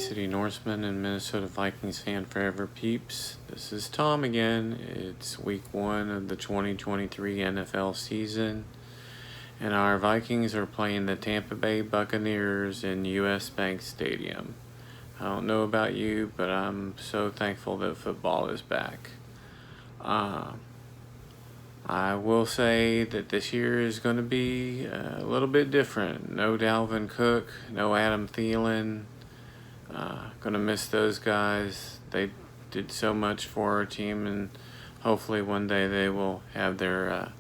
City Norseman and Minnesota Vikings fan forever peeps. This is Tom again. It's week 1 of the 2023 NFL season, and our Vikings are playing the Tampa Bay Buccaneers in US Bank Stadium. I don't know about you, but I'm so thankful that football is back. I will say that this year is going to be a little bit different. No Dalvin Cook, no Adam Thielen. Going to miss those guys. They did so much for our team, and hopefully one day they will have their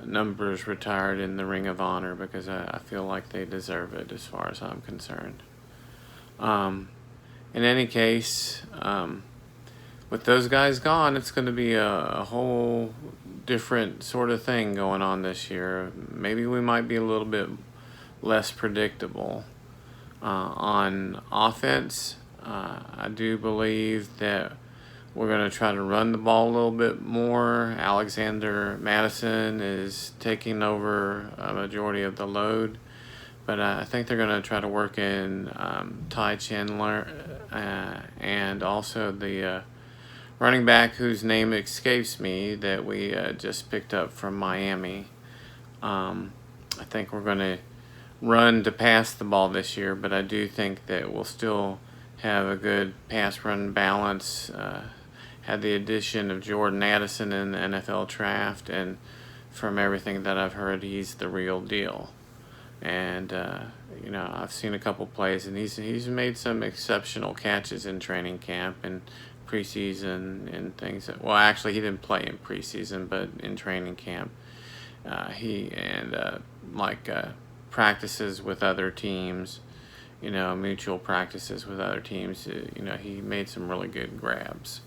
numbers retired in the Ring of Honor, because I feel like they deserve it as far as I'm concerned. In any case, with those guys gone, it's going to be a whole different sort of thing going on this year. Maybe we might be a little bit less predictable. On offense, I do believe that we're going to try to run the ball a little bit more. Alexander Madison is taking over a majority of the load, but I think they're going to try to work in Ty Chandler and also the running back whose name escapes me that we just picked up from Miami. I think we're going to run to pass the ball this year, but I do think that we'll still have a good pass-run balance. Had the addition of Jordan Addison in the NFL draft, and from everything that I've heard, he's the real deal. And I've seen a couple plays, and he's made some exceptional catches in training camp and preseason and things. Well, actually, he didn't play in preseason, but in training camp, practices with other teams, mutual practices with other teams, he made some really good grabs.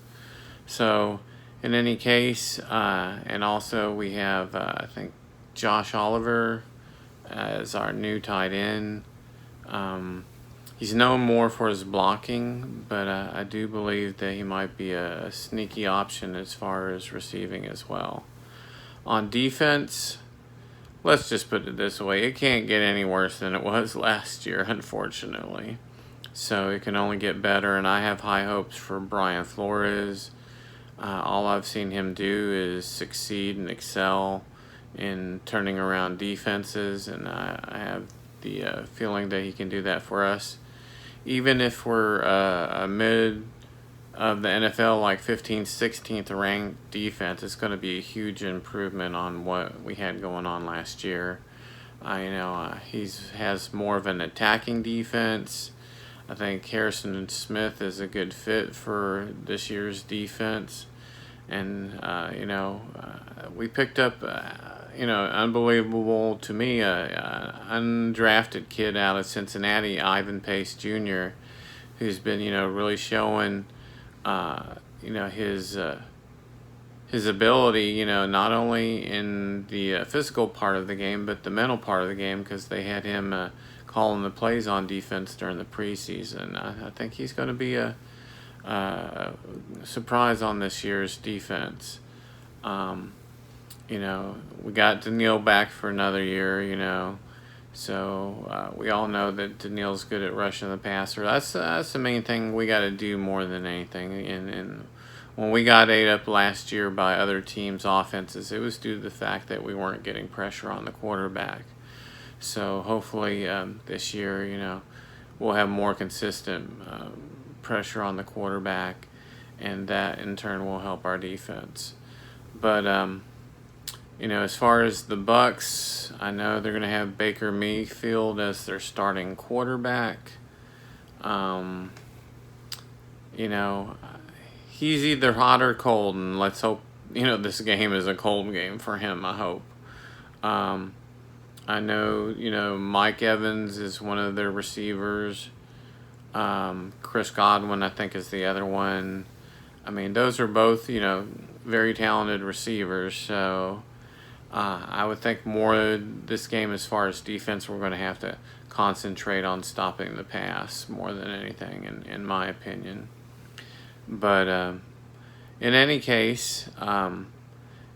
So, in any case, and also we have, I think, Josh Oliver as our new tight end. He's known more for his blocking, but I do believe that he might be a sneaky option as far as receiving as well. On defense, let's just put it this way. It can't get any worse than it was last year, unfortunately. So it can only get better, and I have high hopes for Brian Flores. All I've seen him do is succeed and excel in turning around defenses, and I have the feeling that he can do that for us. Even if we're a mid of the NFL, like 15th, 16th ranked defense, it's going to be a huge improvement on what we had going on last year. He has more of an attacking defense. I think Harrison Smith is a good fit for this year's defense. And, we picked up, unbelievable to me, undrafted kid out of Cincinnati, Ivan Pace Jr., who's been, really showing, his ability, not only in the physical part of the game, but the mental part of the game, because they had him calling the plays on defense during the preseason. I think he's going to be a surprise on this year's defense. We got Daniil back for another year, so we all know that Daniil's good at rushing the passer. That's the main thing we got to do more than anything. And when we got ate up last year by other teams' offenses, it was due to the fact that we weren't getting pressure on the quarterback. So hopefully this year, we'll have more consistent pressure on the quarterback, and that in turn will help our defense. But as far as the Bucs, I know they're going to have Baker Mayfield as their starting quarterback. He's either hot or cold, and let's hope, this game is a cold game for him, I hope. I know, Mike Evans is one of their receivers. Chris Godwin, I think, is the other one. Those are both, very talented receivers. So I would think more this game as far as defense, we're going to have to concentrate on stopping the pass more than anything, in my opinion. But in any case,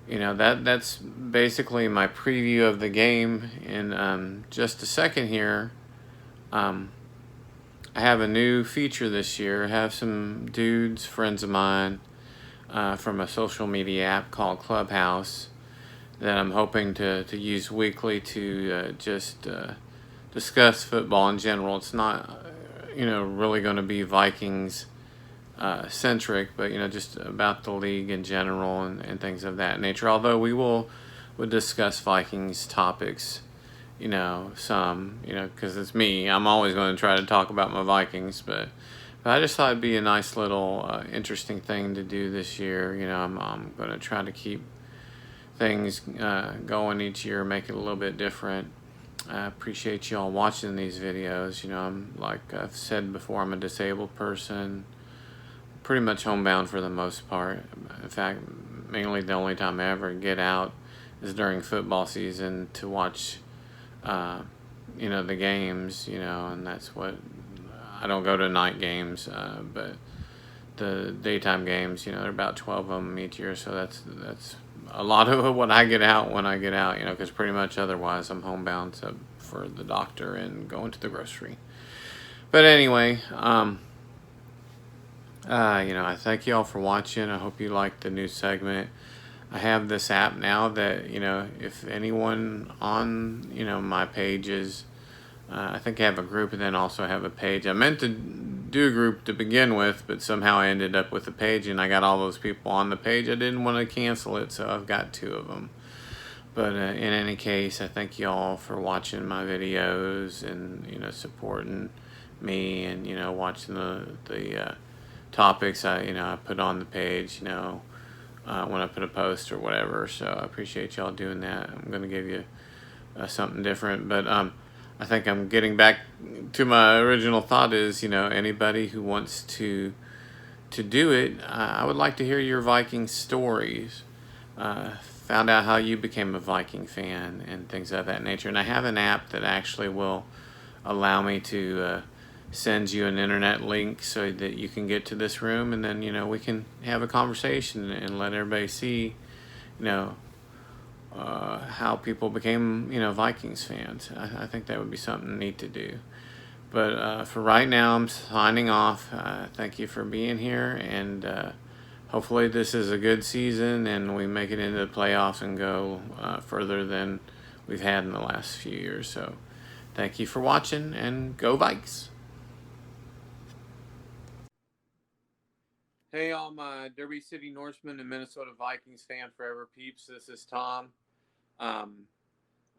that's basically my preview of the game. In just a second here, I have a new feature this year. I have some dudes, friends of mine, from a social media app called Clubhouse that I'm hoping to use weekly to just discuss football in general. It's not, really going to be Vikings centric, but just about the league in general and things of that nature. Although would discuss Vikings topics, because it's me. I'm always going to try to talk about my Vikings, but I just thought it'd be a nice little interesting thing to do this year. I'm going to try to keep things going each year, make it a little bit different. I appreciate y'all watching these videos. I'm, like I've said before, I'm a disabled person, pretty much homebound for the most part. In fact, mainly the only time I ever get out is during football season to watch, the games, and that's what I don't go to night games, but the daytime games, there are about 12 of them each year, so that's a lot of what I get out when I get out, because pretty much otherwise I'm homebound for the doctor and going to the grocery. But anyway, I thank you all for watching. I hope you liked the new segment. I have this app now that, if anyone on, my pages, I think I have a group and then also have a page. I meant to do a group to begin with, but somehow I ended up with a page and I got all those people on the page. I didn't want to cancel it, so I've got 2 of them. But in any case, I thank you all for watching my videos and, supporting me and, watching the topics I put on the page, when I put a post or whatever. So I appreciate y'all doing that. I'm going to give you something different, but I think I'm getting back to my original thought is, anybody who wants to do it, I would like to hear your Viking stories. Found out how you became a Viking fan and things of that nature. And I have an app that actually will allow me to send you an internet link so that you can get to this room, and then we can have a conversation and let everybody see how people became Vikings fans. I think that would be something neat to do. But for right now, I'm signing off. Thank you for being here, and hopefully this is a good season and we make it into the playoffs and go further than we've had in the last few years. So thank you for watching, and go Vikes! Hey, all my Derby City Norsemen and Minnesota Vikings fan forever peeps. This is Tom. Um,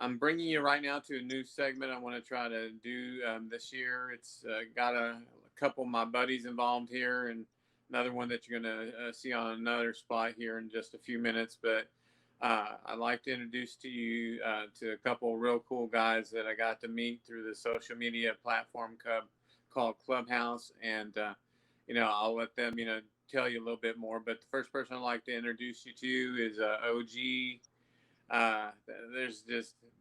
I'm bringing you right now to a new segment I want to try to do this year. It's got a couple of my buddies involved here, and another one that you're going to see on another spot here in just a few minutes. But I'd like to introduce to you to a couple of real cool guys that I got to meet through the social media platform called Clubhouse. And, I'll let them, tell you a little bit more. But the first person I'd like to introduce you to is OG. Uh,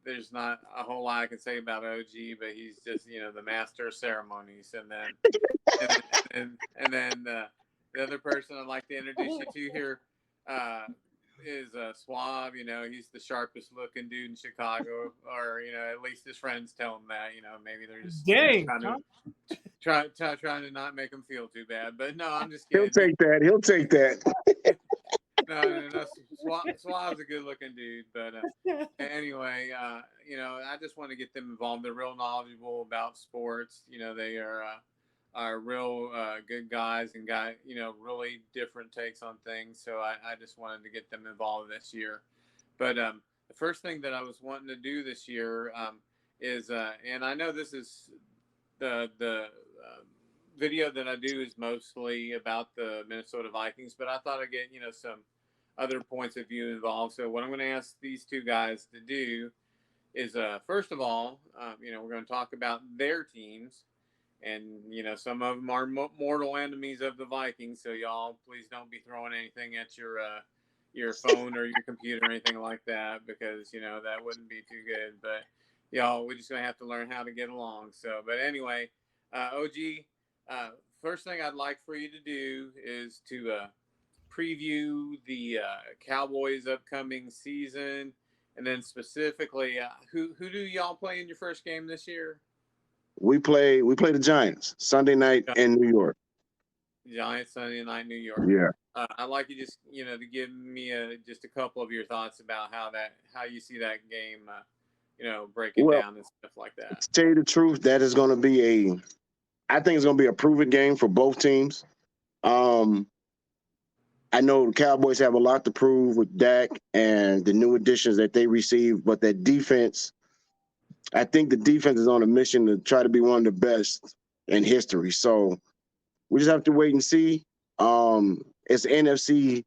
there's not a whole lot I can say about OG, but he's just the master of ceremonies. And then the other person I'd like to introduce you to here uh, is Suave. He's the sharpest looking dude in Chicago, or at least his friends tell him that. Maybe they're just Dang, trying to not make him feel too bad. But no, I'm just He'll kidding. take that. He'll take that. No. Suave's a good looking dude, but anyway, I just want to get them involved. They're real knowledgeable about sports. They are real good guys and got really different takes on things. So I just wanted to get them involved this year. But the first thing that I was wanting to do this year is, and I know this is the video that I do is mostly about the Minnesota Vikings, but I thought I'd get some other points of view involved. So what I'm going to ask these 2 guys to do is, first of all, we're going to talk about their teams, and some of them are mortal enemies of the Vikings. So y'all, please don't be throwing anything at your phone or your computer or anything like that, because that wouldn't be too good. But y'all, we're just going to have to learn how to get along. So, but anyway, OG, first thing I'd like for you to do is to preview the Cowboys' upcoming season, and then specifically, who do y'all play in your first game this year? We play the Giants Sunday night in New York. Giants Sunday night, New York. Yeah. I'd like you just to give me just a couple of your thoughts about how you see that game, breaking Well, down and stuff like that. to tell you the truth, that is going to be a. I think it's going to be a proven game for both teams. Um, I know the Cowboys have a lot to prove with Dak and the new additions that they received, but that defense, I think the defense is on a mission to try to be one of the best in history. So we just have to wait and see. It's an NFC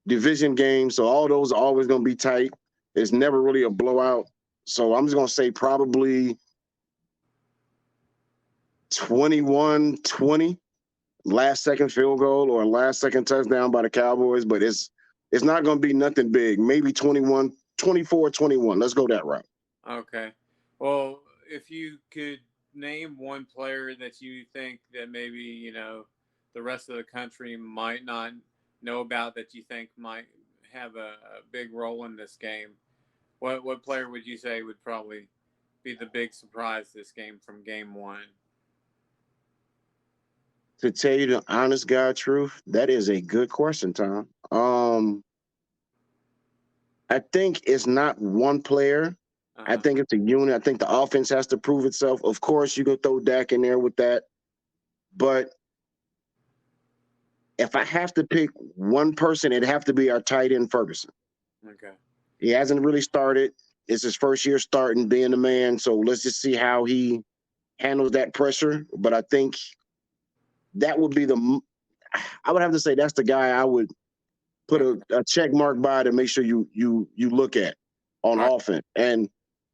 division game, so all those are always going to be tight. It's never really a blowout. So I'm just going to say probably 21-20, last second field goal or last second touchdown by the Cowboys, but it's not going to be nothing big. Maybe 21, 24, 21. Let's go that route. Okay. Well, if you could name one player that you think that maybe, the rest of the country might not know about that you think might have a big role in this game, what player would you say would probably be the big surprise this game from game one? To tell you the honest God truth, that is a good question, Tom. I think it's not one player. I Uh-huh. think it's a unit. I think the offense has to prove itself. Of course, you can throw Dak in there with that. But if I have to pick one person, it'd have to be our tight end Ferguson. Okay. He hasn't really started. It's his first year starting, being the man. So let's just see how he handles that pressure. But I think that would be I would have to say that's the guy I would put Okay. a check mark by to make sure you look at on All right. offense. And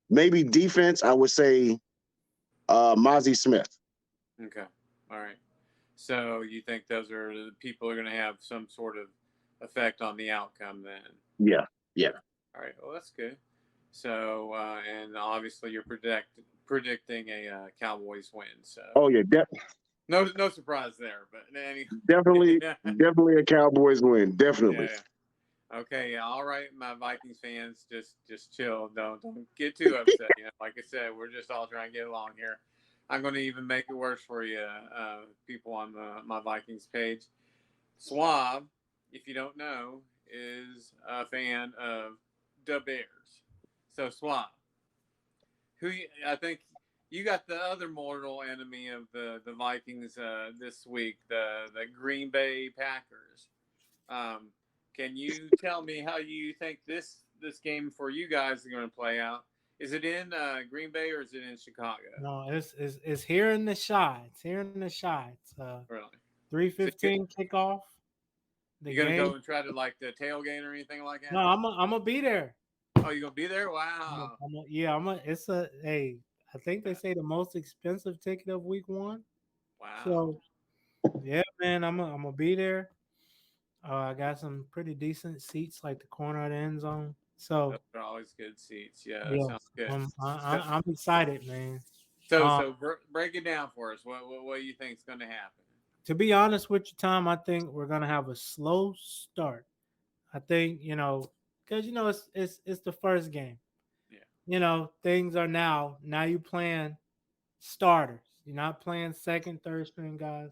maybe defense, I would say Mozzie Smith. Okay. All right. So you think those are the people are going to have some sort of effect on the outcome then? Yeah, yeah. All right. Well, that's good. So, and obviously you're predicting a Cowboys win. So Oh yeah, no surprise there. But anyway, definitely, yeah, definitely a Cowboys win. Definitely. yeah. Okay, yeah, all right, my Vikings fans, just chill. Don't get too upset. Like I said, we're just all trying to get along here. I'm going to even make it worse for you, people on my Vikings page. Suave, if you don't know, is a fan of the Bears. So Suave, I think you got the other mortal enemy of the Vikings this week, the Green Bay Packers. Um, can you tell me how you think this game for you guys is going to play out? Is it in Green Bay or is it in Chicago? No, it's here in the shy. It's here in the shy. It's Really? three So you, fifteen kickoff. The you going to game. go and try to like the tailgate or anything like No, that? I'm gonna be there. Oh, you going to be there? Wow. Yeah, I'm a. It's a. Hey, I think they Yeah. say the most expensive ticket of week one. Wow. So yeah, man, I'm gonna be there. I got some pretty decent seats, like the corner of the end zone. Those So are always good seats. Yeah, that sounds yes, good. So, I'm excited, man. so, Um, so break it down for us. What do you think is going to happen? to be honest with you, Tom, I think we're gonna have a slow start. I think because it's the first game. Yeah. Things are now you playing starters. You're not playing second, third string guys.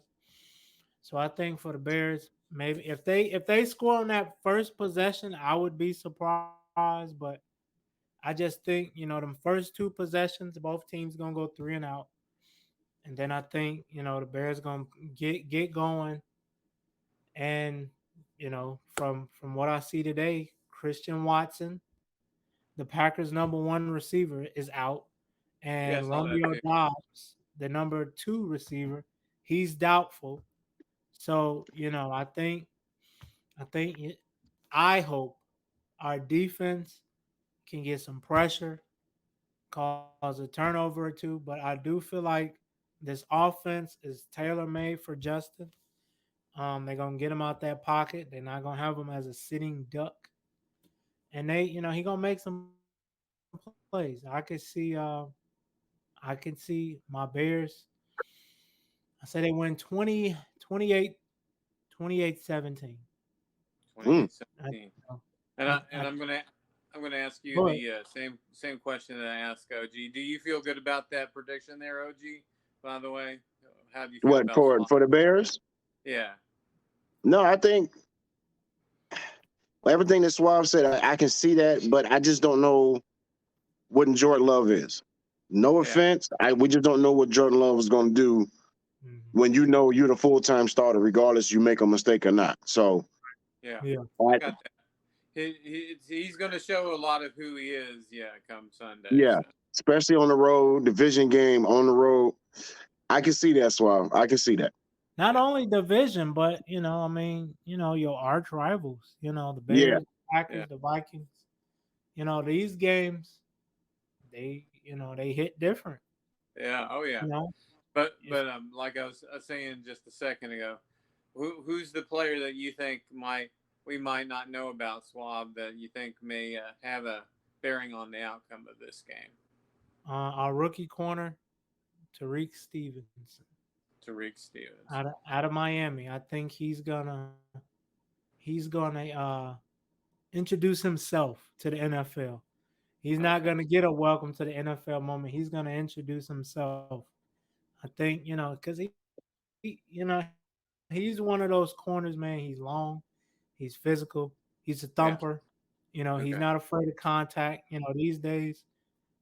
So I think for the Bears, maybe if they score on that first possession, I would be surprised. But I just think them first two possessions, both teams gonna go 3-and-out, and then I think the Bears gonna get going. And from what I see today, Christian Watson, the Packers' number one receiver, is out, Yeah, I and saw that Romeo too. Dobbs, the number two receiver, he's doubtful. So I think I hope our defense can get some pressure, cause a turnover or two. But I do feel like this offense is tailor made for Justin. They're gonna get him out that pocket. They're not gonna have him as a sitting duck. And he gonna make some plays. I can see my Bears. I say they win 28-17. Mm. 28-17. And I, I I, and I'm gonna ask you but the same question that I asked OG. Do you feel good about that prediction there, OG? By the way, how do you feel What about for Swap? the Bears? Yeah, No, I think everything that Suave said, I can see that, but I just don't know what Jordan Love is. No yeah, offense, we just don't know what Jordan Love is going to do Mhm. when you know you're the full time starter, regardless you make a mistake or not. So, yeah. Yeah. I I, got that. He's going to show a lot of who he is. Yeah, come Sunday. yeah, So especially on the road, division game on the road, I can see that, Suave. I can see that. Not yeah, only division, but I mean, your arch rivals. The Yeah, Bears, yeah, Packers, the Vikings. These games, they hit different. yeah. Oh You yeah. know, if But like I was saying just a second ago, who's the player that you think we might not know about, Swab, that you think may have a bearing on the outcome of this game? our rookie corner, Tariq Stevenson, Tariq Stevens. out of Miami, I think he's gonna introduce himself to the NFL. He's not Okay. gonna get a welcome to the NFL moment. He's gonna introduce himself. I think because he's one of those corners, man. He's long, he's physical, he's a thumper. Yeah. He's not Okay. afraid of contact. These days,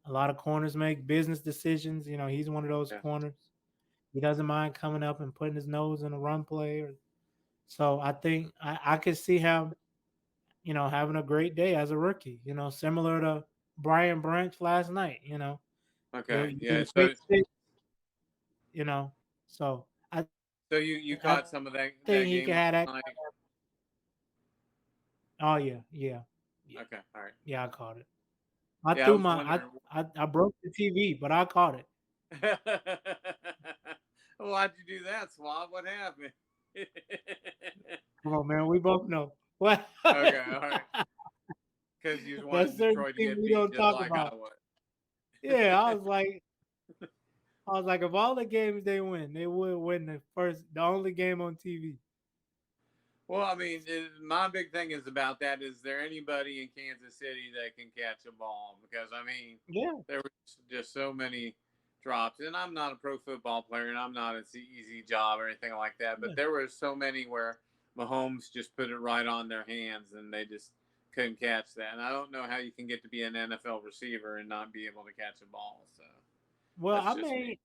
a lot of corners make business decisions. He's one of those Yeah. corners. He doesn't mind coming up and putting his nose in a run play. So I think I could see him, having a great day as a rookie. Similar to Brian Branch last night. Okay. He Yeah. was pick six. So So I you think caught he some can of have that. that game last night. Oh yeah, Okay. All right. yeah. I caught it. Yeah. I was wondering. I broke the TV, but I caught it. Why'd you do that, Swab? What happened? Come on, man. We both know what. Okay. All right. Because you That's wanted certain Detroit to things get we beat don't just talk like I about. would. Yeah, I was like, if all the games they win, they would win the only game on TV. Well, I mean, my big thing is about that. Is there anybody in Kansas City that can catch a ball? Because I mean, Yeah, there were just so many drops, and I'm not a pro football player, and I'm not an easy job or anything like that. But yeah. there were so many where Mahomes just put it right on their hands, and they just couldn't catch that. And I don't know how you can get to be an NFL receiver and not be able to catch a ball. So Well, that's just me.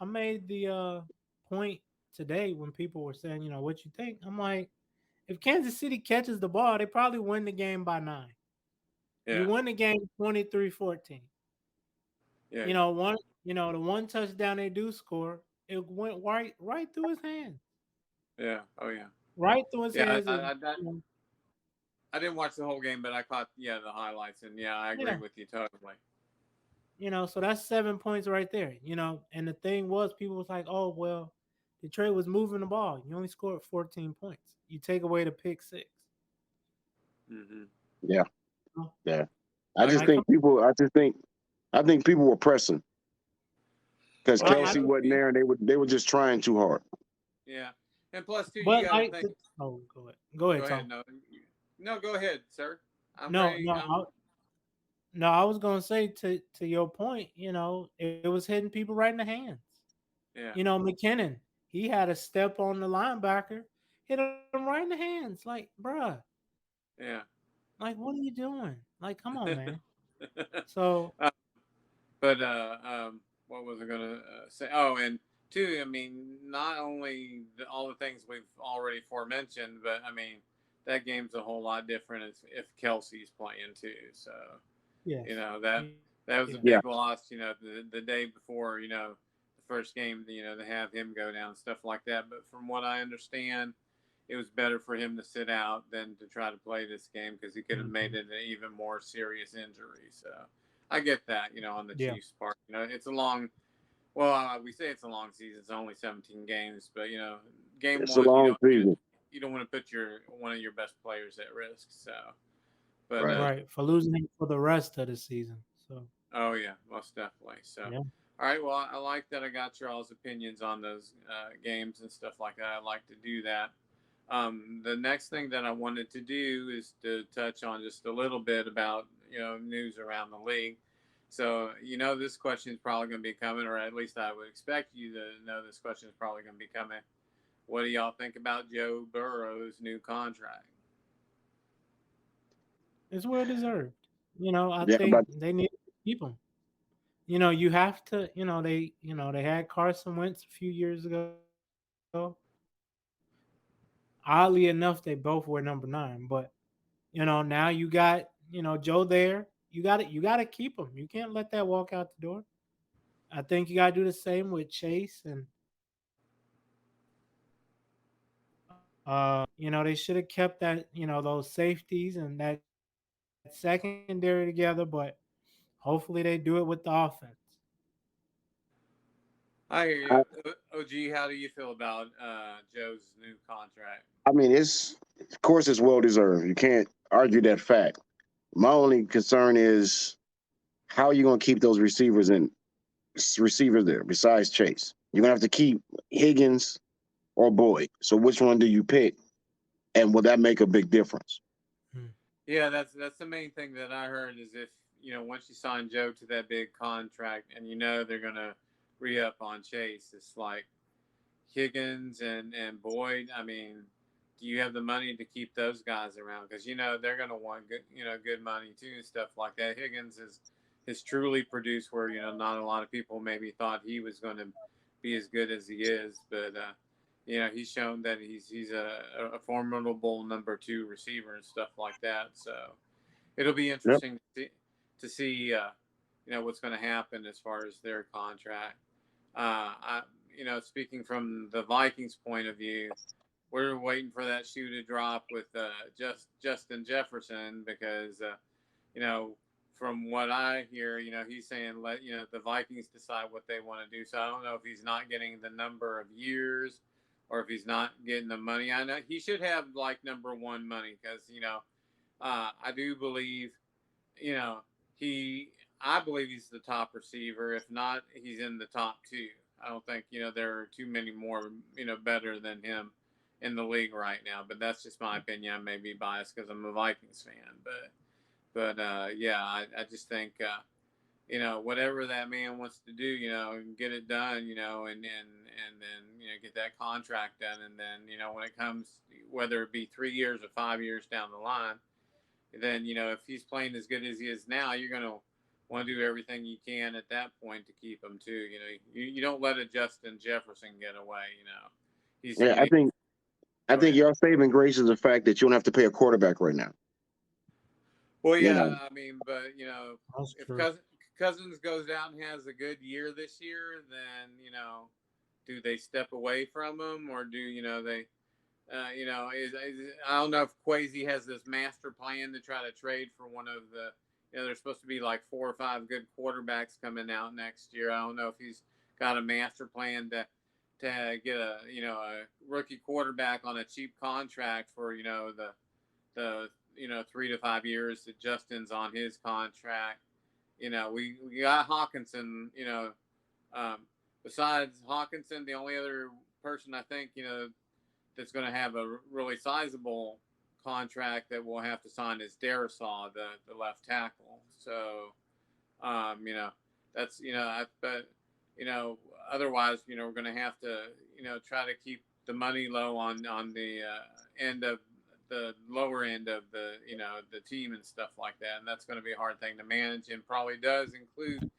I made the point today when people were saying, what you think? I'm like, if Kansas City catches the ball, they probably win the game by 9. You Yeah, win the game 23-14. yeah, One, the one touchdown they do score, it went right through his hands. yeah. Oh yeah, Right through his yeah. hands. You know, I didn't watch the whole game, but I caught the highlights, and yeah, I agree yeah. with you totally. So that's 7 points right there. And the thing was, people was like, oh well, Detroit was moving the ball. You only scored 14 points. You take away the pick six. Hmm. yeah, You yeah. I I just Like, agree. think people. I think people were pressing because Well, yeah, I Kelsey wasn't there, and they were just trying too hard. yeah, and plus too, you but got to like, think. oh, go ahead, go Go ahead, ahead, Tom. no, no, go ahead, sir. I'm No, ready. no, no. I was gonna say to your point. It was hitting people right in the hands. Yeah, McKinnon, he had a step on the linebacker, hit him right in the hands. Like, bruh, yeah. like, what are you doing? Like, come on, man. So, uh, but what was I gonna say? Oh, and two, I mean, not only all the things we've already forementioned, but I mean, that game's a whole lot different if Kelsey's playing too. So you yes, know yeah, that was a Yeah, big loss. The day before, the first game, to have him go down, stuff like that. But from what I understand, it was better for him to sit out than to try to play this game because he could have mhm, made it an even more serious injury. So I get that, on the yeah, Chiefs' part. It's a long. Well, we say it's a long season. It's only 17 games, but game it's a one, long season, you don't want to put your one of your best players at risk. So, but right? right, for losing him for the rest of the season. So, oh yeah, most definitely. So, yeah, all right. Well, I like that. I got your all's opinions on those games and stuff like that. I like to do that. The next thing that I wanted to do is to touch on just a little bit about news around the league. So this question is probably going to be coming, or at least I would expect you to know this question is probably going to be coming. What do y'all think about Joe Burrow's new contract? It's well deserved. I Yeah, think but they need to keep him. You have to. They had Carson Wentz a few years ago. Oddly enough, they both were number 9, but now you got Joe there. You got to keep him. You can't let that walk out the door. I think you got to do the same with Chase and they should have kept that those safeties and that secondary together, but hopefully they do it with the offense. I hear I, you. OG, how do you feel about Joe's new contract? I mean, it's of course it's well deserved. You can't argue that fact. My only concern is how are you going to keep those receivers there besides Chase? You're gonna have to keep Higgins or Boyd. So which one do you pick, and will that make a big difference? Hmm. Yeah, that's the main thing that I heard is if once you sign Joe to that big contract and they're gonna re up on Chase, it's like Higgins and Boyd. I mean, do you have the money to keep those guys around? Because they're gonna want good money too and stuff like that. Higgins is truly produced where not a lot of people maybe thought he was going to be as good as he is, but he's shown that he's a formidable number 2 receiver and stuff like that. So it'll be Yep. interesting to see what's going to happen as far as their contract. I speaking from the Vikings point of view, we're waiting for that shoe to drop with Justin Jefferson because you know from what I hear, he's saying let the Vikings decide what they want to do. So I don't know if he's not getting the number of years or if he's not getting the money. I know he should have like number 1 money because I do believe you know, he I believe he's the top receiver. If not, he's in the top 2. I don't think, there are too many more, better than him in the league right now. But that's just my opinion. I may be biased because I'm a Vikings fan. But yeah, I just think whatever that man wants to do, get it done, and then get that contract done, and then when it comes, whether it be 3 years or 5 years down the line, then if he's playing as good as he is now, you're gonna want to do everything you can at that point to keep him too. You don't let a Justin Jefferson get away. He's Yeah, I go think ahead. your saving grace is the fact that you don't have to pay a quarterback right now. Well, You know, yeah, I mean, but That's if true. Cousins goes out and has a good year this year, then do they step away from him or do they? I don't know if Quasi has this master plan to try to trade for one of the. There's supposed to be like 4 or 5 good quarterbacks coming out next year. I don't know if he's got a master plan to get a rookie quarterback on a cheap contract for the 3 to 5 years that Justin's on his contract. We got Hawkinson. Um, besides Hawkinson, the only other person I think that's going to have a really sizable contract that we'll have to sign is Darisaw, the left tackle. So, that's but otherwise, we're going to have to try to keep the money low on the end of the lower end of the team and stuff like that, and that's going to be a hard thing to manage, and probably does include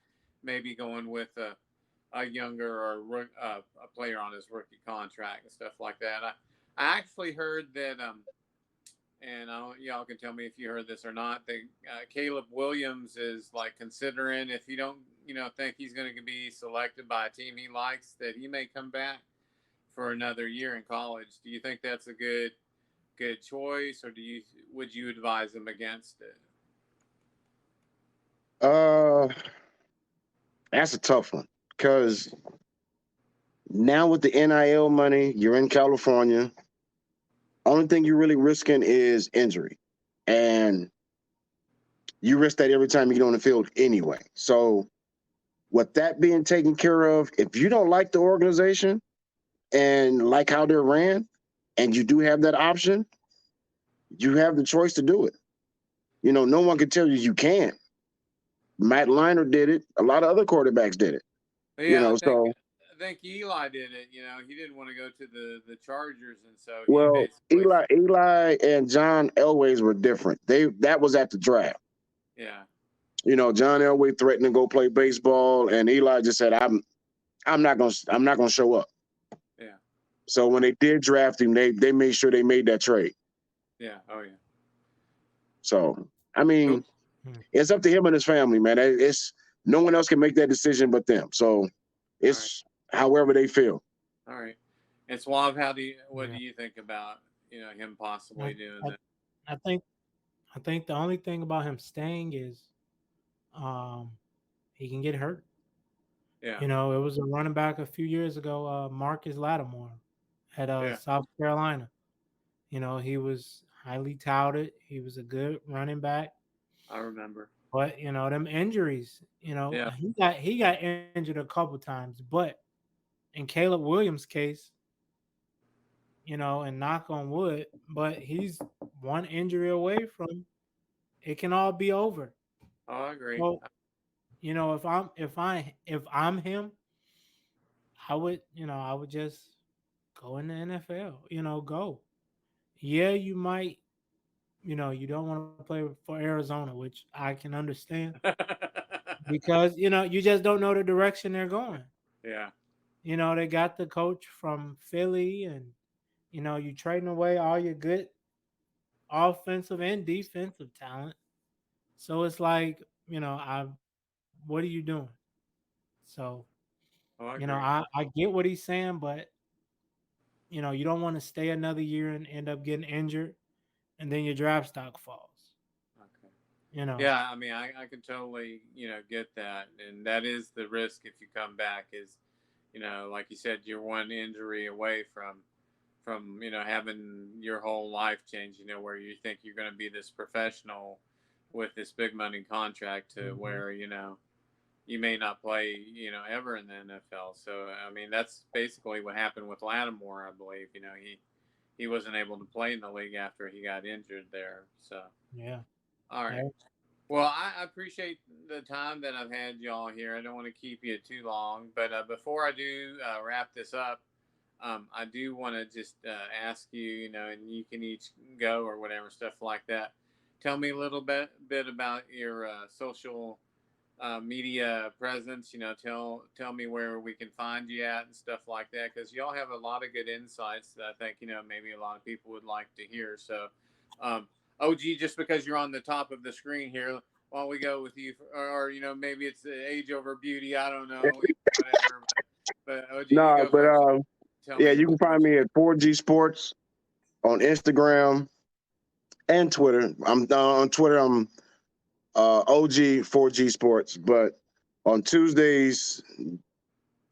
maybe going with a younger or a player on his rookie contract and stuff like that. I actually heard that, and y'all can tell me if you heard this or not. That Caleb Williams is like considering if he don't, think he's going to be selected by a team he likes, that he may come back for another year in college. Do you think that's a good choice, or would you advise him against it? uh, that's a tough one because now with the NIL money, you're in California. Only thing you're really risking is injury, and you risk that every time you get on the field anyway. So, with that being taken care of, if you don't like the organization and like how they're ran, and you do have that option, you have the choice to do it. No one can tell you you can't. Matt Leinart did it. A lot of other quarterbacks did it. But You yeah, know, so I think Eli did it. You know, he didn't want to go to the Chargers, and so he well, basically, Eli and John Elway's were different. That was at the draft. yeah, You know, John Elway threatened to go play baseball, and Eli just said, I'm not gonna show up." yeah, So when okay, they did draft him, they made sure they made that trade. yeah, oh yeah, So I cool. mean, it's up to him and his family, man. It's no one else can make that decision but them. So All right, it's however they feel. all right. And Suave, what do Yeah. you think about him possibly I, doing I, that? I think I think the only thing about him staying is um he can get hurt. Yeah, It was a running back a few years ago, Marcus Lattimore at yeah, South Carolina. He was highly touted. He was a good running back. I remember. But them injuries, Yeah, he got injured a couple times. But in Caleb Williams' case, and knock on wood, but he's one injury away from it can all be over. oh, I agree. So, if I'm him, I would just go in the NFL. Go. Yeah, you might. You don't want to play for Arizona, which I can understand because you just don't know the direction they're going. Yeah, They got the coach from Philly, and you trading away all your good offensive and defensive talent. So it's like, what are you doing? So, oh, I agree. I get what he's saying, but you don't want to stay another year and end up getting injured, and then your draft stock falls. Okay. You know, Yeah, I mean, I can totally, get that. And that is the risk if you come back is, like you said, you're one injury away from, having your whole life change, where you think you're going to be this professional with this big money contract to hmm where, you may not play, ever in the NFL. So, I mean, that's basically what happened with Lattimore, I believe. He wasn't able to play in the league after he got injured there. So, yeah, all right. yeah. Well, I appreciate the time that I've had y'all here. I don't want to keep you too long, but before I do wrap this up, I do want to just ask you, and you can each go or whatever stuff like that. Tell me a little bit about your social media presence. Tell me where we can find you at and stuff like that, because y'all have a lot of good insights that I think maybe a lot of people would like to hear. So, um, OG, just because you're on the top of the screen here, why don't we go with you? Or maybe it's age over beauty. I don't know, whatever. But OG, you No, go but first. Tell yeah, me you can what find me at 4G Sports on Instagram and Twitter. I'm on Twitter. I'm OG 4G Sports, but on Tuesdays,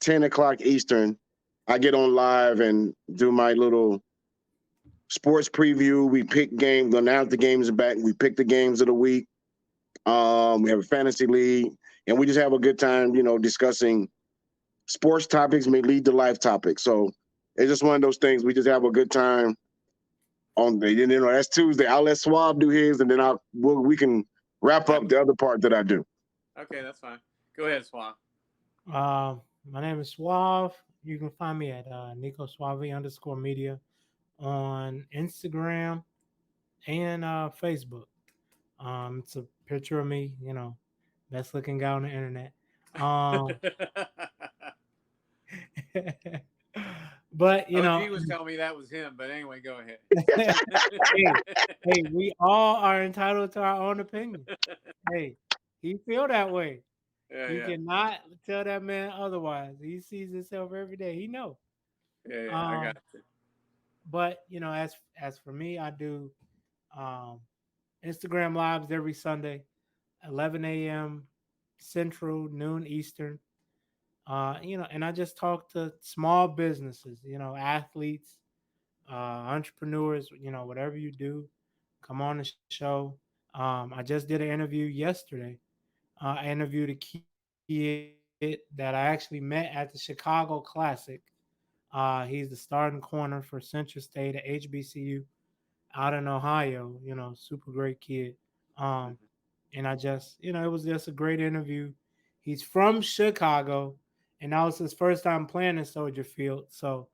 10 o'clock Eastern, I get on live and do my little sports preview. We pick games. Now that the games are back, we pick the games of the week. We have a fantasy league, and we just have a good time, discussing sports topics may lead to life topics. So it's just one of those things. We just have a good time on the, that's Tuesday. I'll let Swab do his, and then we can wrap okay. up the other part that I do. Okay, that's fine. Go ahead, Swan. My name is Suave. You can find me at Nico Suave _media on Instagram and Facebook. It's a picture of me, best looking guy on the internet. Um, but OG was telling me that was him, but anyway, go ahead. hey, hey, we all are entitled to our own opinion. Hey, he feel that way. Yeah, You yeah, cannot tell that man otherwise. He sees himself every day. He know. yeah, yeah. I got Um, you. but as for me, I do um Instagram lives every Sunday, 11 a.m. Central, noon Eastern. And I just talk to small businesses, athletes, entrepreneurs, whatever you do, come on the show. I just did an interview yesterday. I interviewed a kid that I actually met at the Chicago Classic. He's the starting corner for Central State at HBCU out in Ohio. Super great kid. Um, Mhm. And I just, it was just a great interview. He's from Chicago, and that was his first time playing in Soldier Field. So,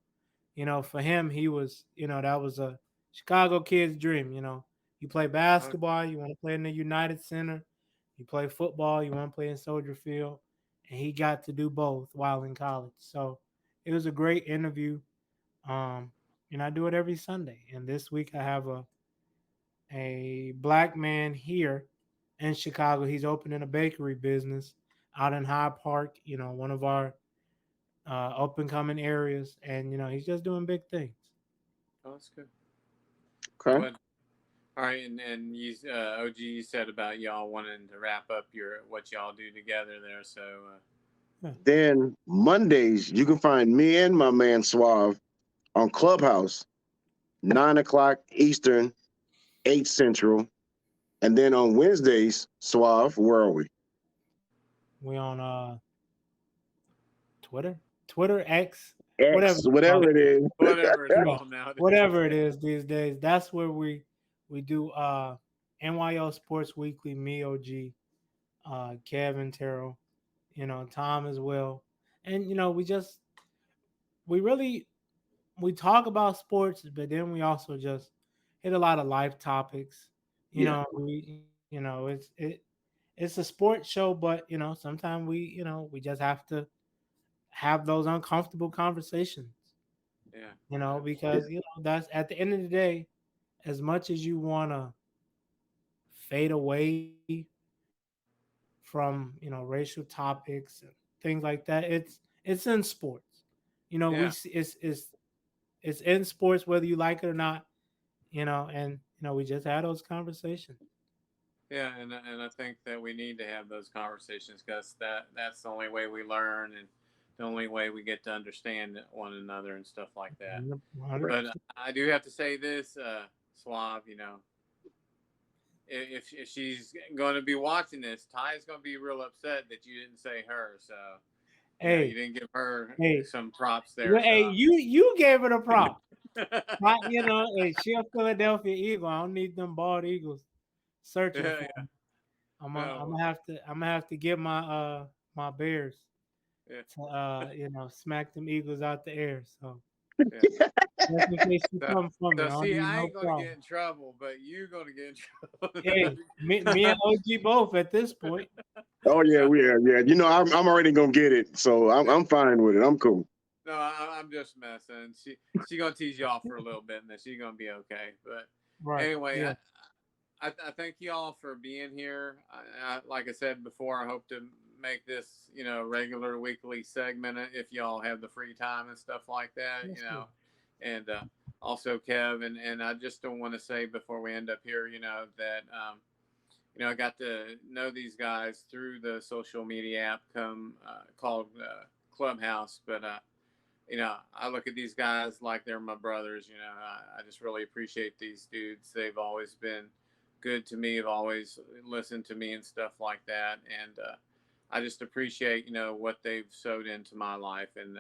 for him, he was, that was a Chicago kid's dream. You play Oh, basketball, you want to play in the United Center. You play football, you want to play in Soldier Field. And he got to do both while in college. So it was a great interview. Um, and I do it every Sunday. And this week I have a black man here in Chicago. He's opening a bakery business out in Hyde Park, one of our up and coming areas. And, he's just doing big things. oh, that's good. Okay. What? All right, and you, OG, you said about y'all wanting to wrap up your what y'all do together there. So, Yeah. Then Mondays, you can find me and my man Suave on Clubhouse, 9 o'clock Eastern, 8 Central. And then on Wednesdays, Suave, where are we? We on Twitter, X, whatever X, you call whatever it. it is. whatever it's Yeah, called nowadays. whatever it is these days. That's where we do NYO Sports Weekly, me, OG, Kevin, Terrell, Tom as well. And we really we talk about sports, but then we also just hit a lot of life topics. Yeah. It's a sports show, but sometimes we just have to have those uncomfortable conversations. Yeah, Yeah. Because that's at the end of the day, as much as you want to fade away from racial topics and things like that, it's in sports. We yeah, see it's in sports whether you like it or not. And we just had those conversations. yeah, and I think that we need to have those conversations because that's the only way we learn and the only way we get to understand one another and stuff like that. Right. But 100%. I do have to say this, Suave, if she's going to be watching this, Ty's going to be real upset that you didn't say her. So, you Hey, didn't give her hey, some props there. So, hey, you gave it a prop. Not, hey, she a Philadelphia Eagle. I don't need them bald eagles searching yeah, for yeah, me. I'm no, gonna have to get my Bears yeah, to smack them Eagles out the air. So yeah. just in case you So, come for me, so I don't see, need I no ain't going to problem. get in trouble, but you're going to get in Hey, me trouble. and OG both at this point. Oh yeah, no, we are. Yeah, I'm already gonna get it, so I'm fine with it. I'm cool. no, I'm just messing. She gonna tease you off for a little bit, and then she's gonna be okay. But Right. anyway, Yeah. I thank you all for being here. Like I said before, I hope to make this regular weekly segment if y'all have the free time and stuff like that. Yes, sir. And also Kev and I just don't want to say before we end up here, that I got to know these guys through the social media app called Clubhouse, but I look at these guys like they're my brothers. I just really appreciate these dudes. They've always been good to me. Have always listened to me and stuff like that. And I just appreciate, what they've sewed into my life. And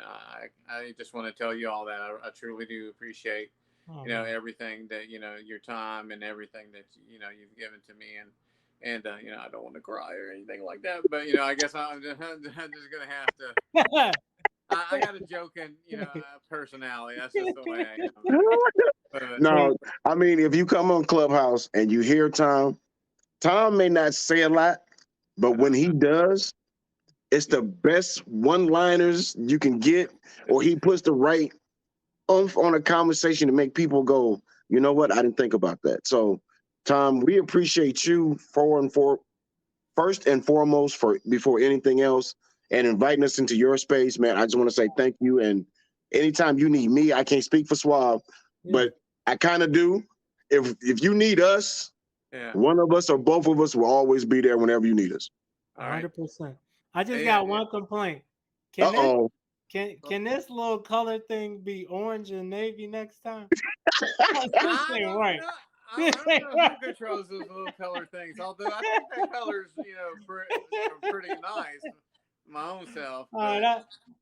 I just want to tell you all that I truly do appreciate, Oh man. everything that, your time and everything that, you've given to me. And I don't want to cry or anything like that, but I guess I'm just gonna have to. I got a joking, personality. That's just the way I am. But Hey, No, I mean, if you come on Clubhouse and you hear Tom may not say a lot, but when he does, it's the best one-liners you can get, or he puts the right oomph on a conversation to make people go, you know what? I didn't think about that. So, Tom, we appreciate you first and foremost for before anything else, and inviting us into your space, man. I just want to say thank you. And anytime you need me, I can't speak for Suave, yeah, but I kind of do. If you need us, yeah, one of us or both of us will always be there whenever you need us. all right. 100%. I just Yeah, got yeah. one complaint. Can Uh this oh. can this little color thing be orange and navy next time? This I ain't don't right. know. This I don't ain't know right. who controls those little color things. Although I think that color's pretty nice, my own self. But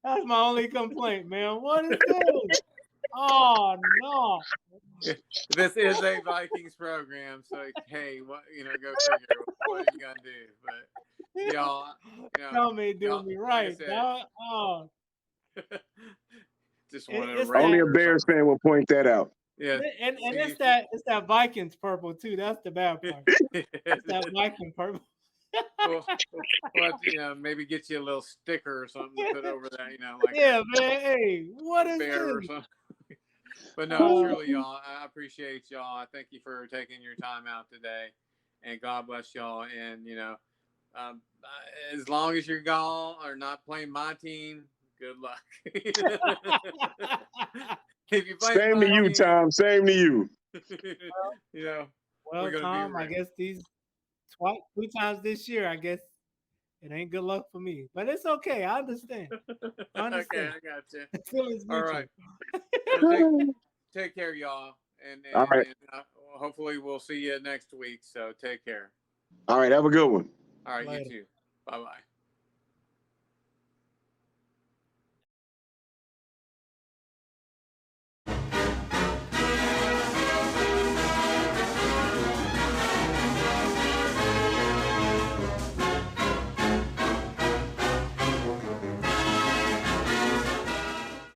That's my only complaint, man. What is this? Oh no! This is a Vikings program, so hey, what go figure. What are you gonna do? But y'all, Y'all may do y'all, me like I right. said, Dog. Oh, just wanted to it's Only that, a raise or Bears something. fan will point that out. Yeah, and see, it's that Vikings purple too. That's the bad part. It's that Viking purple. well, maybe get you a little sticker or something to put over that, like Yeah, man. Hey, what a is bear or this? something. But no, Uh, truly, y'all, I appreciate y'all. I thank you for taking your time out today, and God bless y'all. And um, as long as y'all are not playing my team, good luck. If you play Same to my you, team, Tom. Same to you. we're well, gonna be Tom, I ready. guess these two times this year, I guess it ain't good luck for me. But it's okay. I understand. I Okay, understand. I got you. Feelings All right. mutual. Well, take care, y'all, and All and, right. and hopefully we'll see you next week. So take care. All right. Have a good one. All right, you Later. too. Bye bye.